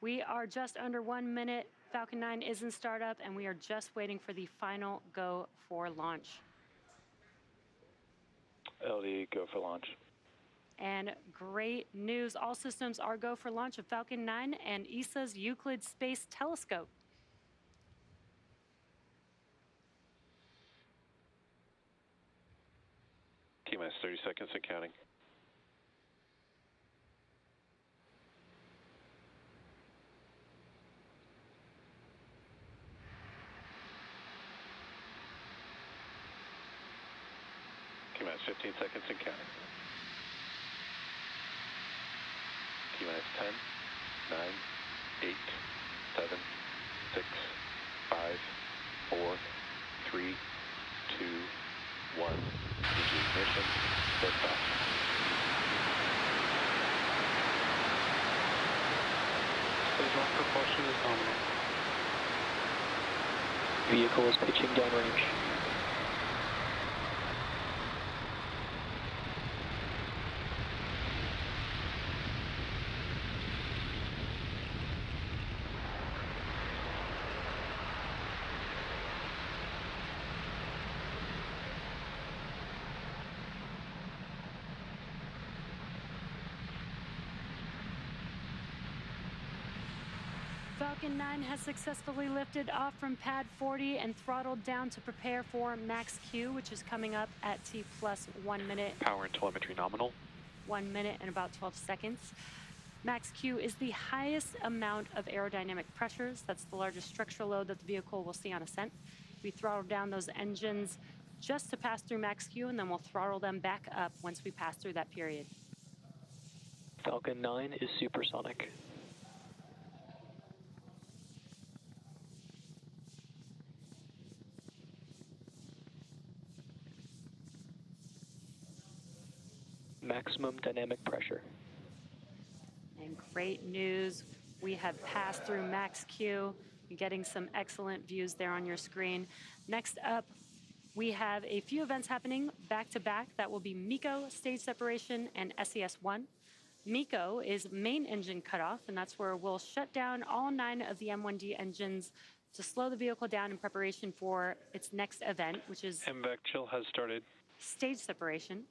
We are just under 1 minute. Falcon 9 is in startup, and we are just waiting for the final go for launch. LD, go for launch. And great news, all systems are go for launch of Falcon 9 and ESA's Euclid Space Telescope. T-minus 30 seconds and counting. T-minus 15 seconds and counting. T-minus 10, 9, 8, 7, 6, 5, 4, 3, 2, 1. Ignition, liftoff. Spacewalk propulsion is nominal. Vehicle is pitching downrange. Falcon 9 has successfully lifted off from pad 40 and throttled down to prepare for max Q, which is coming up at T plus 1 minute. Power and telemetry nominal. 1 minute and about 12 seconds. Max Q is the highest amount of aerodynamic pressures. That's the largest structural load that the vehicle will see on ascent. We throttle down those engines just to pass through max Q, and then we'll throttle them back up once we pass through that period. Falcon 9 is supersonic. Maximum dynamic pressure. And great news, we have passed through max Q. You're getting some excellent views there on your screen. Next up, we have a few events happening back to back. That will be MECO, stage separation, and SES-1. MECO is main engine cutoff, and that's where we'll shut down all 9 of the M1D engines to slow the vehicle down in preparation for its next event, which is MVAC chill has started. stage separation.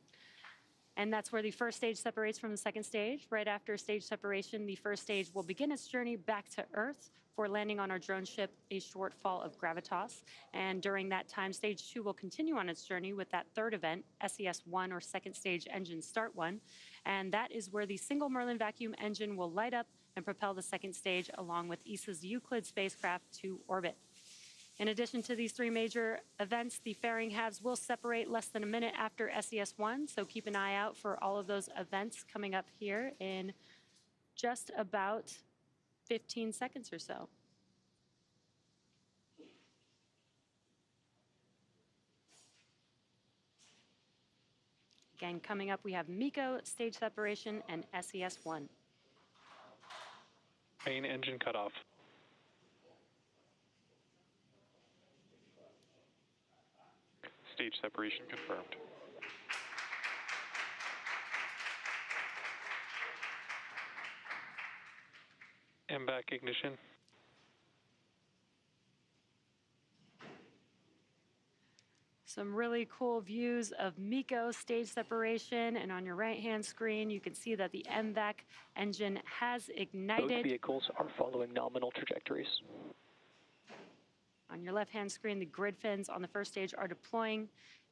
And that's where the first stage separates from the second stage. Right after stage separation, the first stage will begin its journey back to Earth for landing on our drone ship, a shortfall of gravitas. And during that time, stage 2 will continue on its journey with that third event, SES-1, or second stage engine start 1. And that is where the single Merlin vacuum engine will light up and propel the second stage along with ESA's Euclid spacecraft to orbit. In addition to these 3 major events, the fairing halves will separate less than a minute after SES-1, so keep an eye out for all of those events coming up here in just about 15 seconds or so. Again, coming up, we have MECO, stage separation, and SES-1. Main engine cutoff. Stage separation confirmed. MVAC ignition. Some really cool views of MECO stage separation, and on your right-hand screen, you can see that the MVAC engine has ignited. Both vehicles are following nominal trajectories. On your left-hand screen, the grid fins on the first stage are deploying,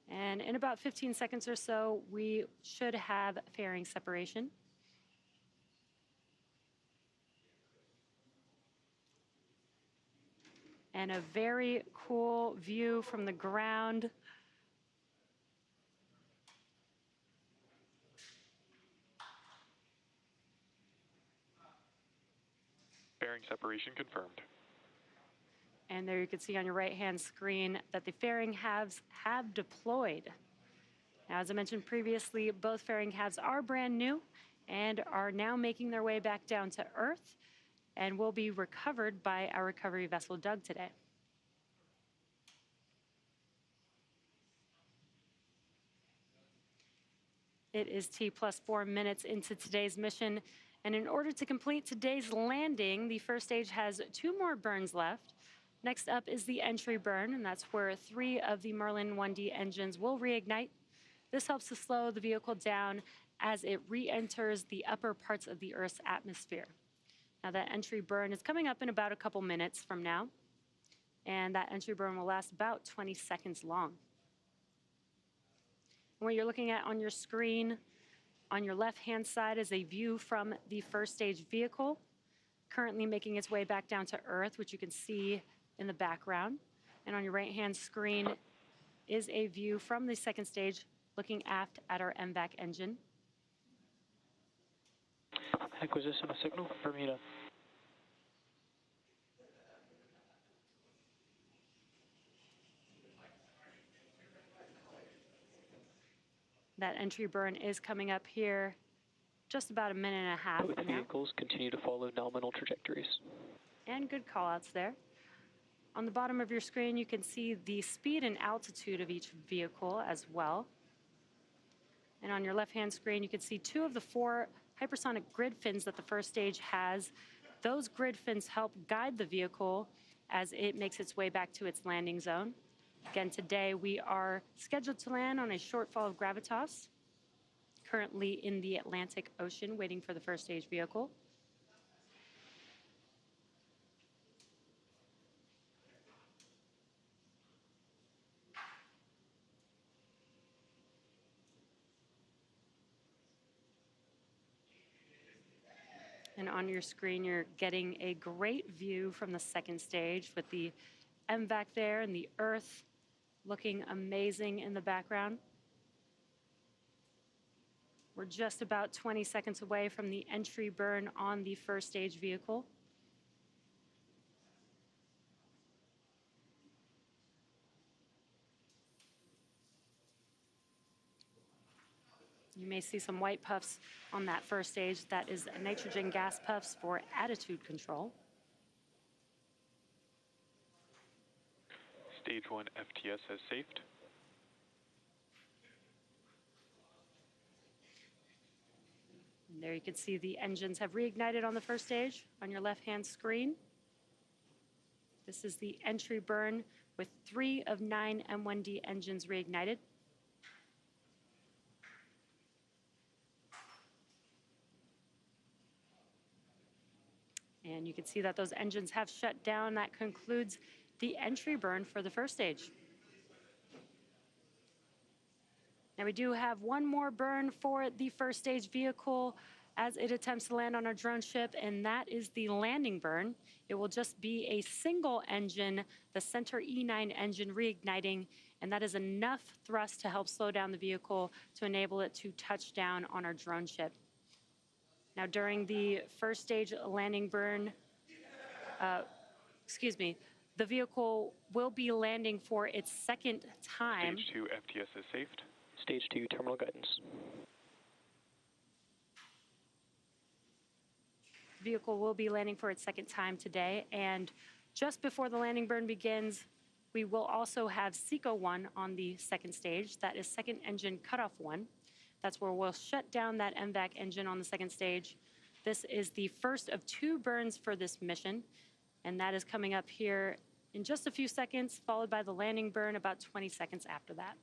and in about 15 seconds or so, we should have fairing separation. And a very cool view from the ground. Fairing separation confirmed. And there you can see on your right-hand screen that the fairing halves have deployed. Now, as I mentioned previously, both fairing halves are brand new and are now making their way back down to Earth and will be recovered by our recovery vessel, Doug, today. It is T plus 4 minutes into today's mission, And in order to complete today's landing, the first stage has 2 more burns left. Next up is the entry burn, and that's where 3 of the Merlin 1D engines will reignite. This helps to slow the vehicle down as it re-enters the upper parts of the Earth's atmosphere. Now that entry burn is coming up in about a couple minutes from now, and that entry burn will last about 20 seconds long. And what you're looking at on your screen on your left-hand side is a view from the first stage vehicle, currently making its way back down to Earth, which you can see in the background. And on your right-hand screen is a view from the second stage looking aft at our MVAC engine. Acquisition of signal, Bermuda. That entry burn is coming up here just about a minute and a half Both from now. vehicles continue to follow nominal trajectories. And good call-outs there. On the bottom of your screen, you can see the speed and altitude of each vehicle as well. And on your left-hand screen, you can see 2 of the 4 hypersonic grid fins that the first stage has. Those grid fins help guide the vehicle as it makes its way back to its landing zone. Again, today we are scheduled to land on a shortfall of gravitas, currently in the Atlantic Ocean, waiting for the first stage vehicle. And on your screen, you're getting a great view from the second stage with the MVAC there and the Earth looking amazing in the background. We're just about 20 seconds away from the entry burn on the first stage vehicle. You may see some white puffs on that first stage. That is nitrogen gas puffs for attitude control. Stage 1 FTS has safed. And there you can see the engines have reignited on the first stage on your left-hand screen. This is the entry burn with 3 of 9 M1D engines reignited. And you can see that those engines have shut down. That concludes the entry burn for the first stage. Now we do have one more burn for the first stage vehicle as it attempts to land on our drone ship, and that is the landing burn. It will just be a single engine, the center E9 engine reigniting, and that is enough thrust to help slow down the vehicle to enable it to touch down on our drone ship. Now during the first stage landing burn, the vehicle will be landing for its second time. Stage 2 FTS is safed. Stage 2 terminal guidance. The vehicle will be landing for its second time today, and just before the landing burn begins, we will also have SECO 1 on the second stage. That is second engine cutoff 1. That's where we'll shut down that MVAC engine on the second stage. This is the first of 2 burns for this mission, and that is coming up here in just a few seconds, followed by the landing burn about 20 seconds after that.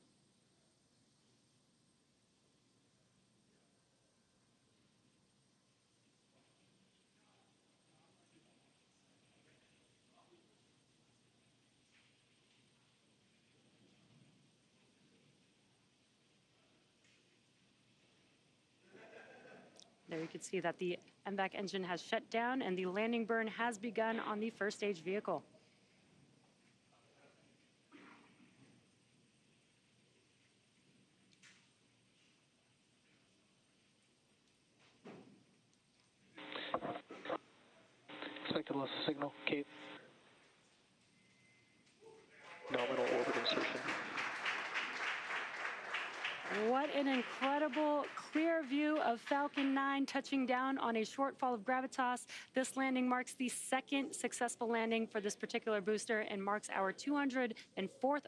There you can see that the MVAC engine has shut down and the landing burn has begun on the first stage vehicle. Expected loss of signal, Cape. Nominal orbit insertion. What an incredible clear view of Falcon 9 touching down on a shortfall of gravitas. This landing marks the second successful landing for this particular booster and marks our 204th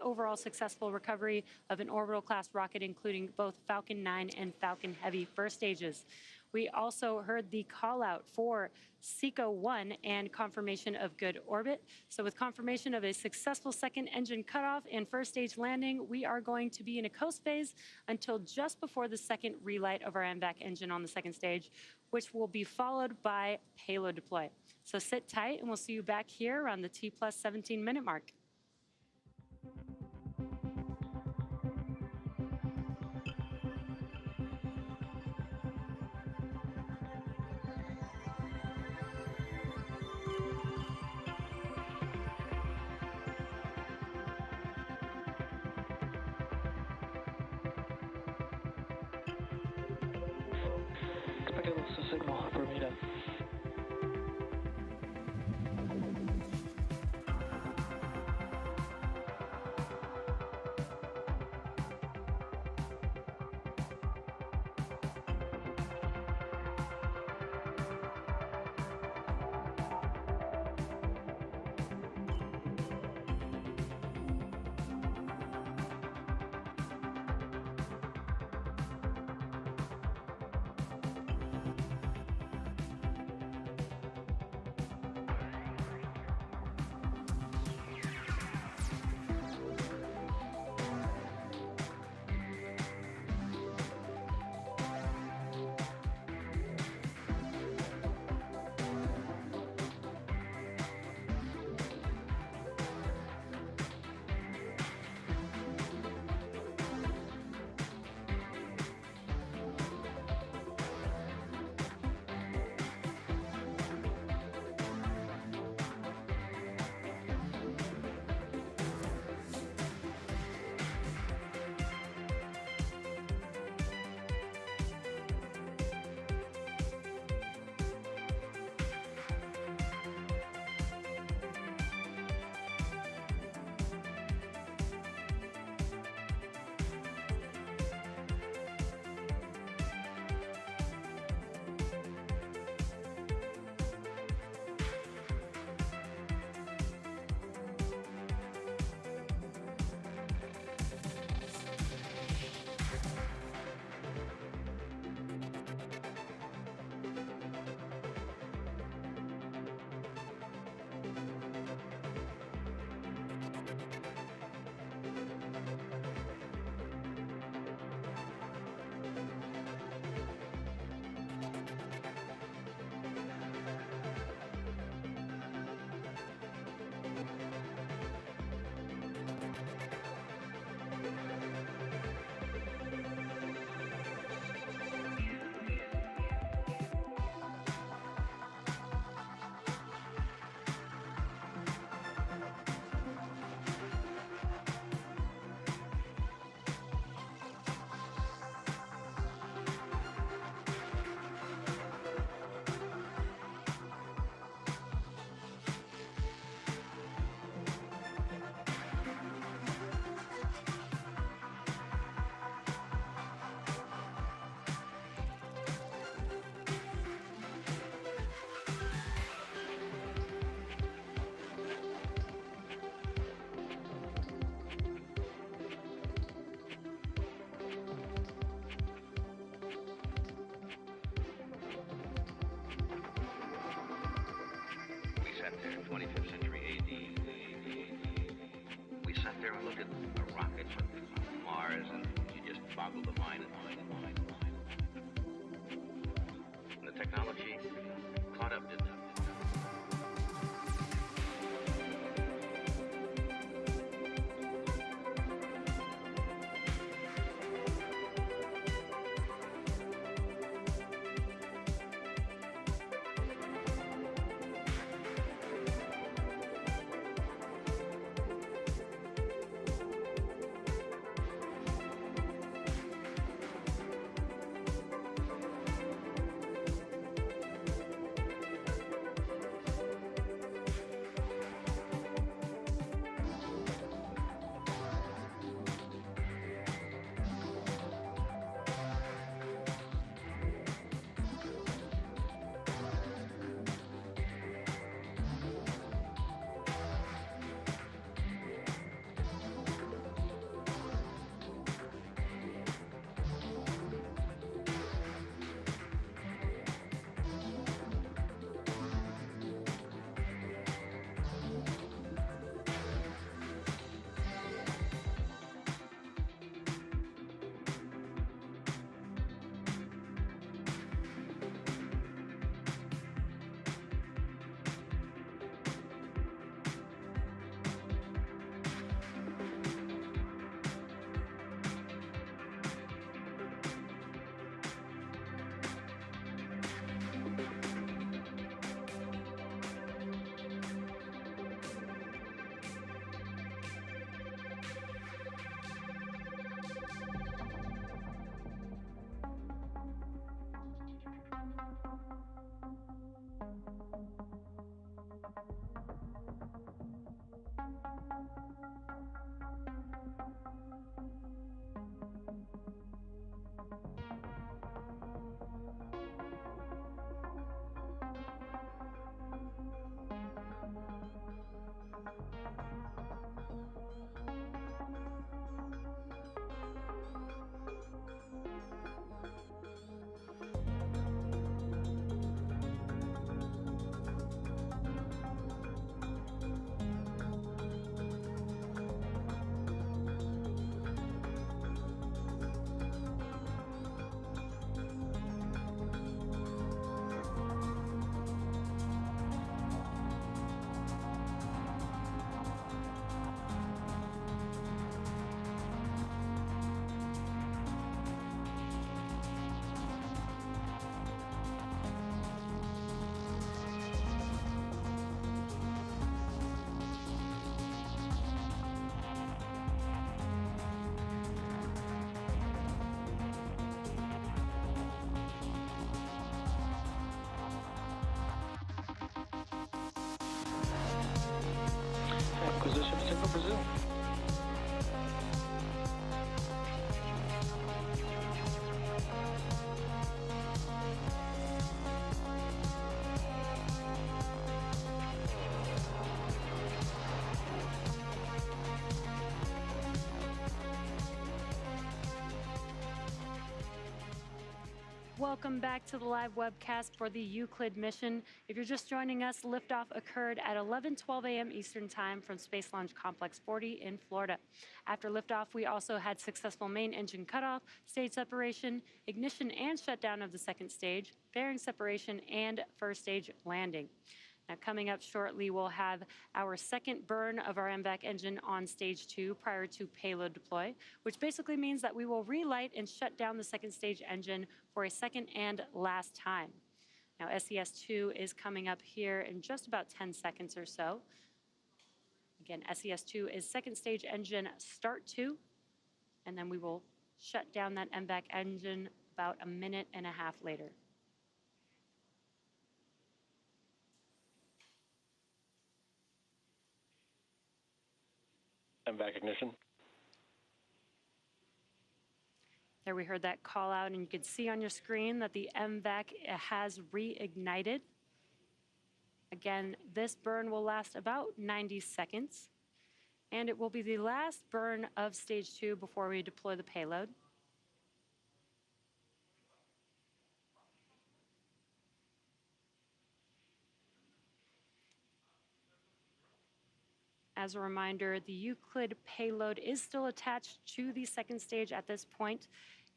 overall successful recovery of an orbital class rocket, including both Falcon 9 and Falcon Heavy first stages. We also heard the call out for SECO-1 and confirmation of good orbit. So with confirmation of a successful second engine cutoff and first stage landing, we are going to be in a coast phase until just before the second relight of our MVAC engine on the second stage, which will be followed by payload deploy. So sit tight and we'll see you back here around the T plus 17-minute mark. Expected loss of signal, Bermuda. sat there in 25th century AD. We sat there and looked at a rocket from Mars, and you just boggled the mind and mind and mind and mind. And the technology caught up, didn't it? from Brazil. Welcome back to the live webcast for the Euclid mission. If you're just joining us, liftoff occurred at 11:12 a.m. Eastern Time from Space Launch Complex 40 in Florida. After liftoff, we also had successful main engine cutoff, stage separation, ignition and shutdown of the second stage, bearing separation, and first stage landing. Now, coming up shortly, we'll have our second burn of our MVAC engine on stage 2 prior to payload deploy, which basically means that we will relight and shut down the second stage engine for a second and last time. Now, SES-2 is coming up here in just about 10 seconds or so. Again, SES-2 is second stage engine start 2, and then we will shut down that MVAC engine about a minute and a half later. MVAC ignition. There we heard that call out, and you can see on your screen that the MVAC has reignited. Again, this burn will last about 90 seconds, and it will be the last burn of stage 2 before we deploy the payload. As a reminder, the Euclid payload is still attached to the second stage at this point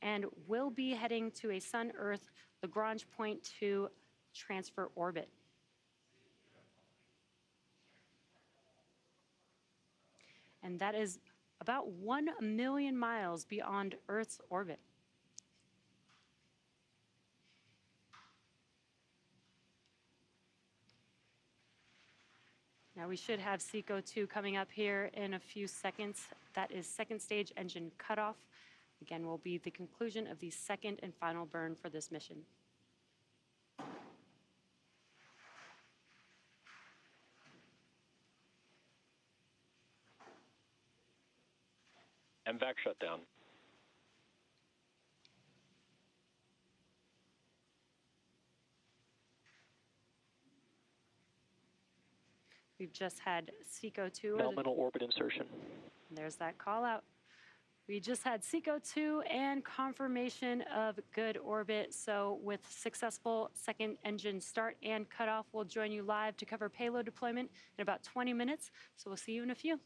and will be heading to a Sun-Earth Lagrange point 2 transfer orbit. And that is about 1 million miles beyond Earth's orbit. Now we should have SECO-2 coming up here in a few seconds. That is second stage engine cutoff. Again, will be the conclusion of the second and final burn for this mission. MVAC shutdown. We've just had SECO-2. Nominal orbit insertion. There's that call out. We just had SECO-2 and confirmation of good orbit. So with successful second engine start and cutoff, we'll join you live to cover payload deployment in about 20 minutes. So we'll see you in a few.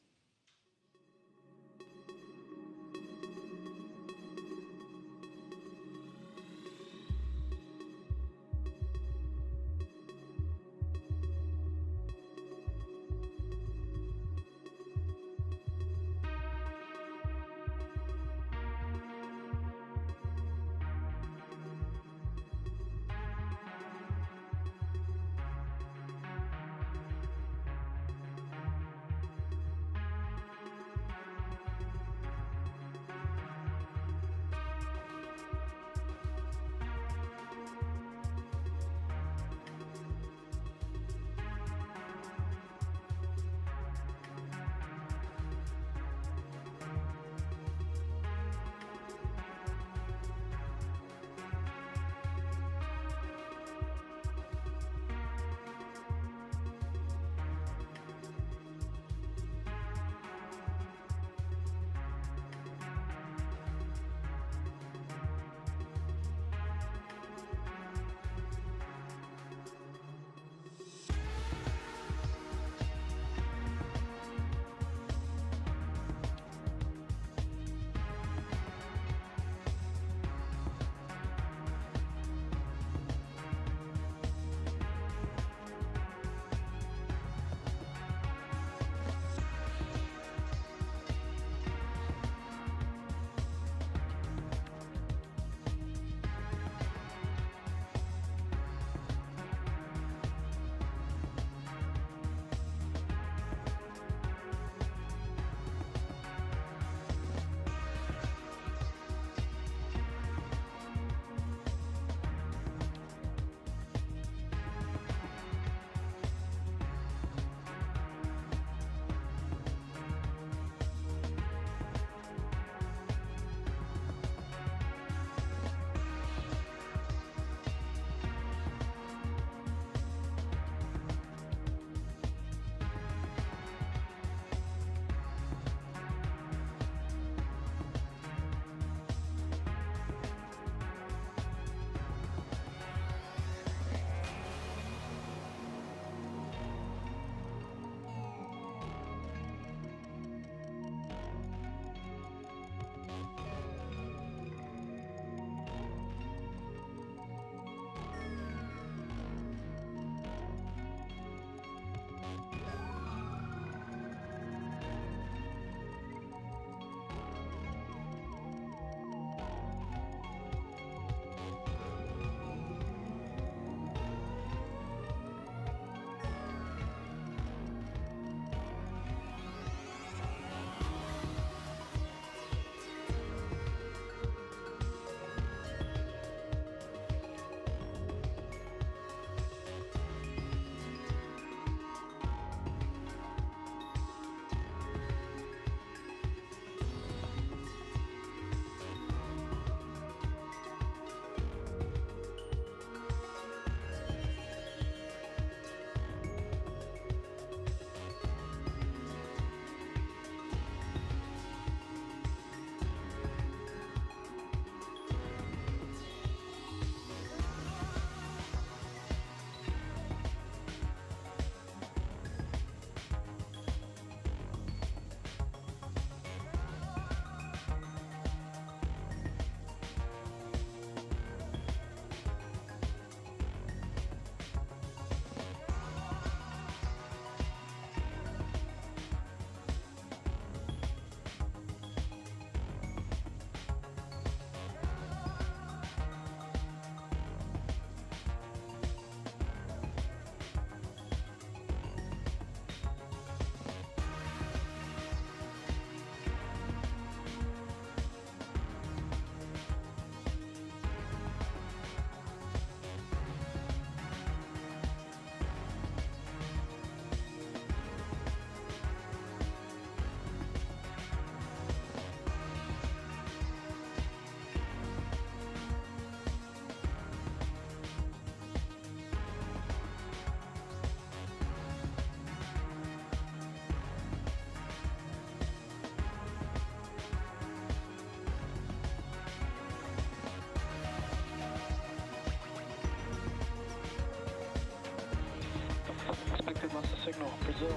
signal, Brazil.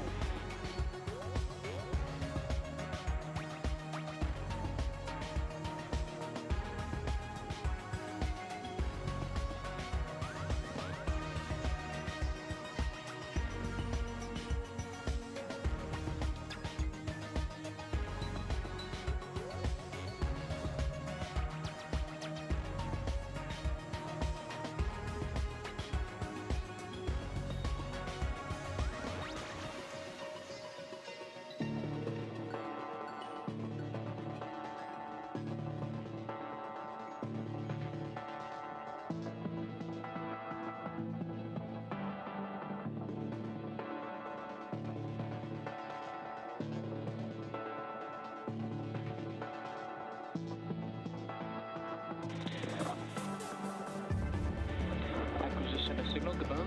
Acquisition of signal, goodbye.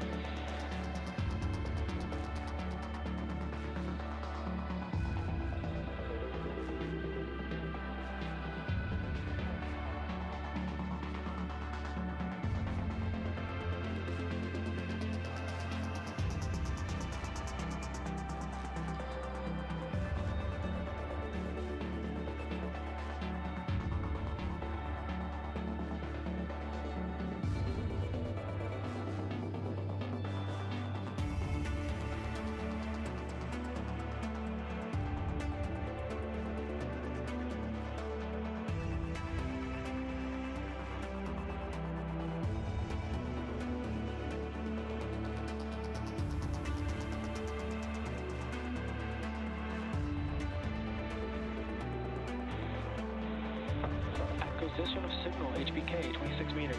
Acquisition of signal, HBK, 26 meters.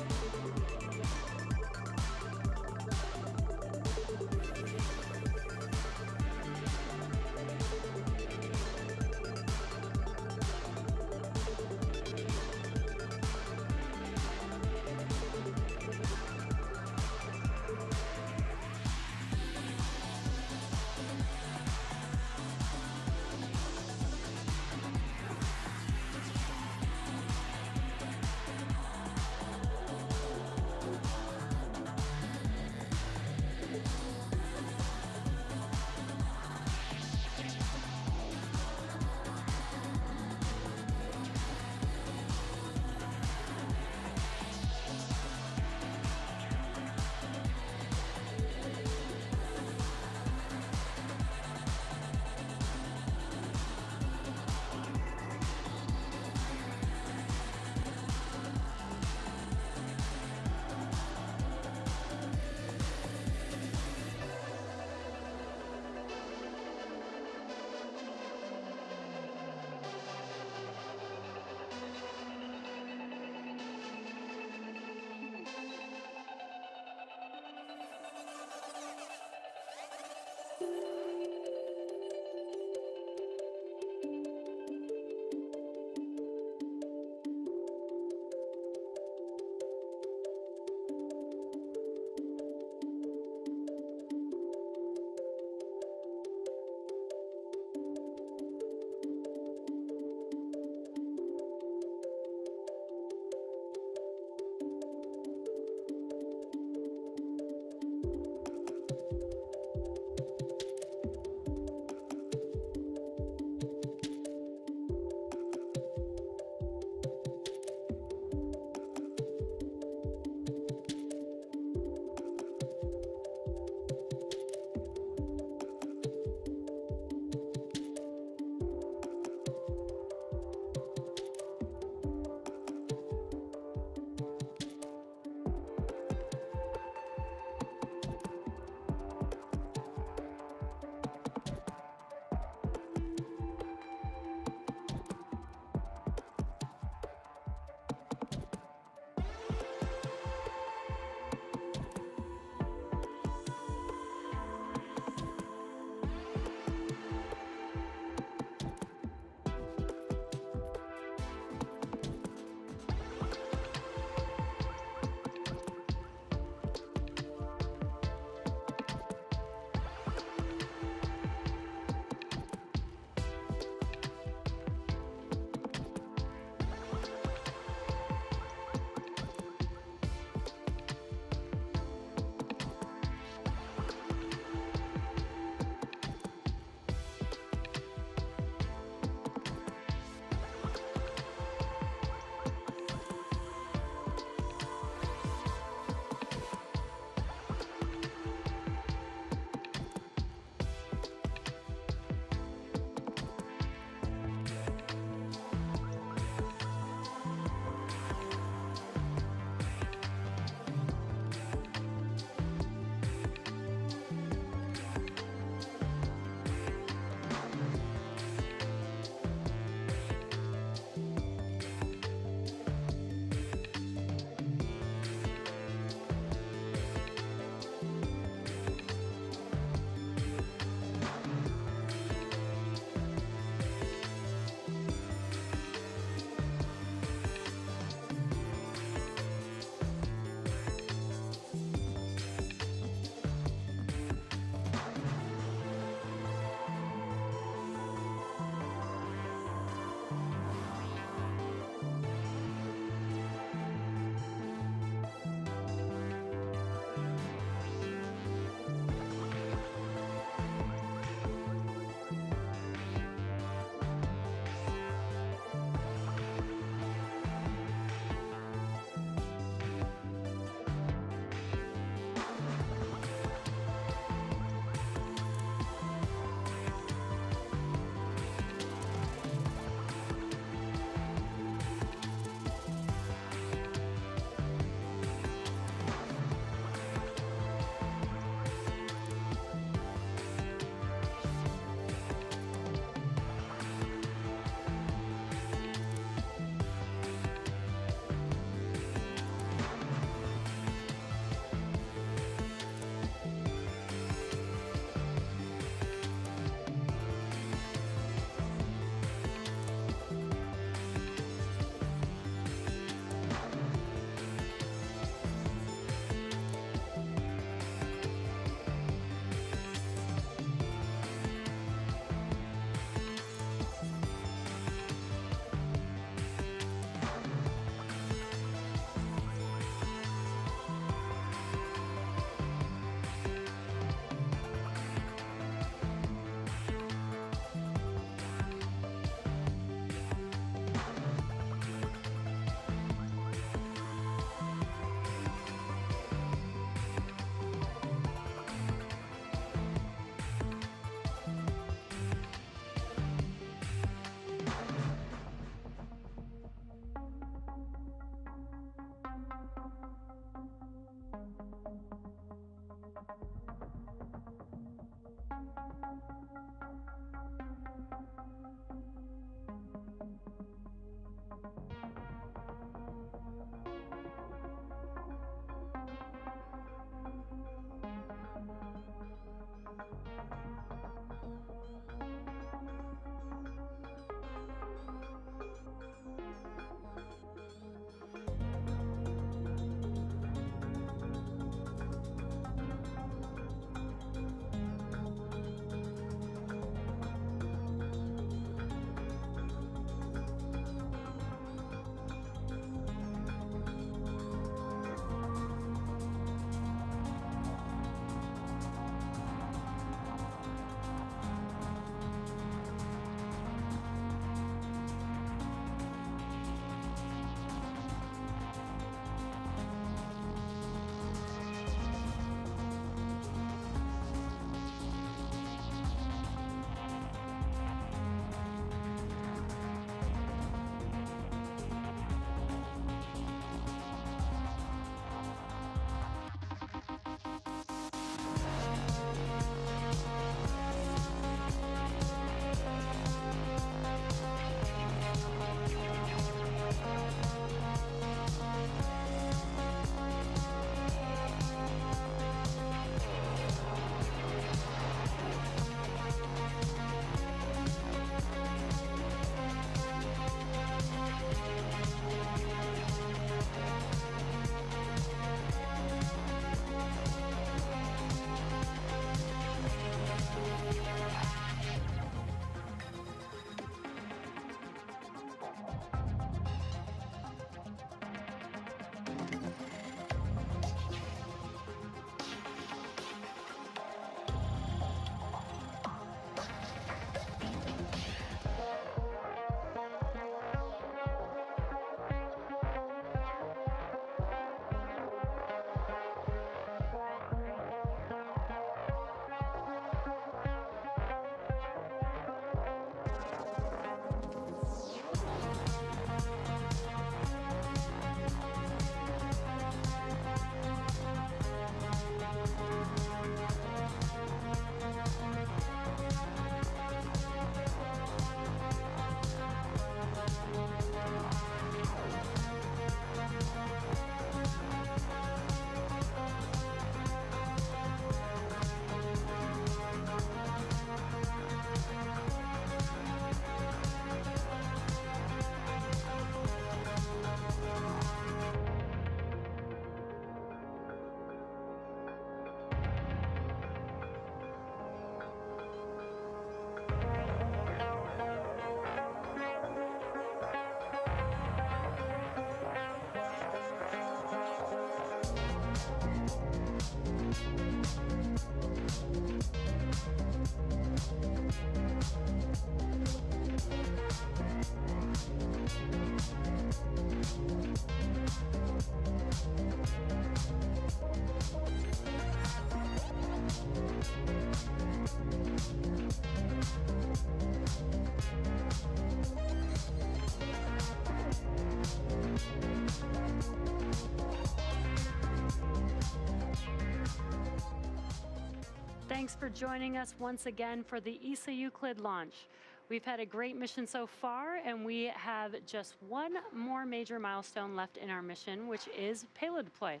Thanks for joining us once again for the ESA Euclid launch. We've had a great mission so far, and we have just one more major milestone left in our mission, which is payload deploy.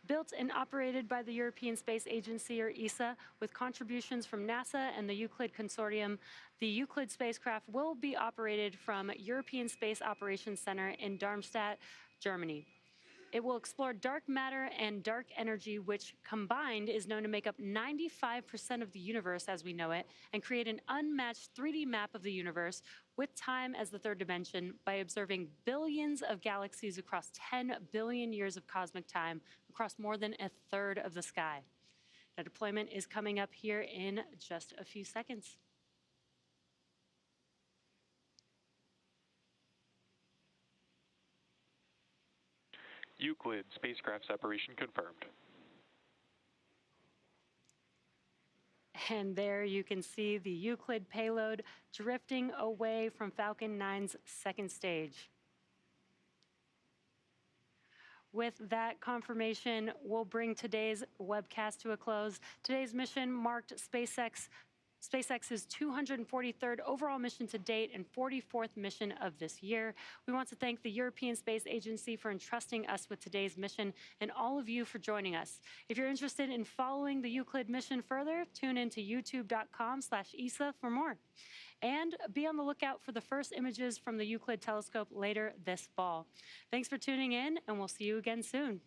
Built and operated by the European Space Agency, or ESA, with contributions from NASA and the Euclid Consortium, the Euclid spacecraft will be operated from European Space Operations Center in Darmstadt, Germany. It will explore dark matter and dark energy, which combined is known to make up 95% of the universe as we know it, and create an unmatched 3D map of the universe with time as the third dimension by observing billions of galaxies across 10 billion years of cosmic time across more than a third of the sky. The deployment is coming up here in just a few seconds. Euclid spacecraft separation confirmed. And there you can see the Euclid payload drifting away from Falcon 9's second stage. With that confirmation, we'll bring today's webcast to a close. Today's mission marked SpaceX's 243rd overall mission to date and 44th mission of this year. We want to thank the European Space Agency for entrusting us with today's mission and all of you for joining us. If you're interested in following the Euclid mission further, tune into youtube.com/ESA for more. And be on the lookout for the first images from the Euclid telescope later this fall. Thanks for tuning in, and we'll see you again soon.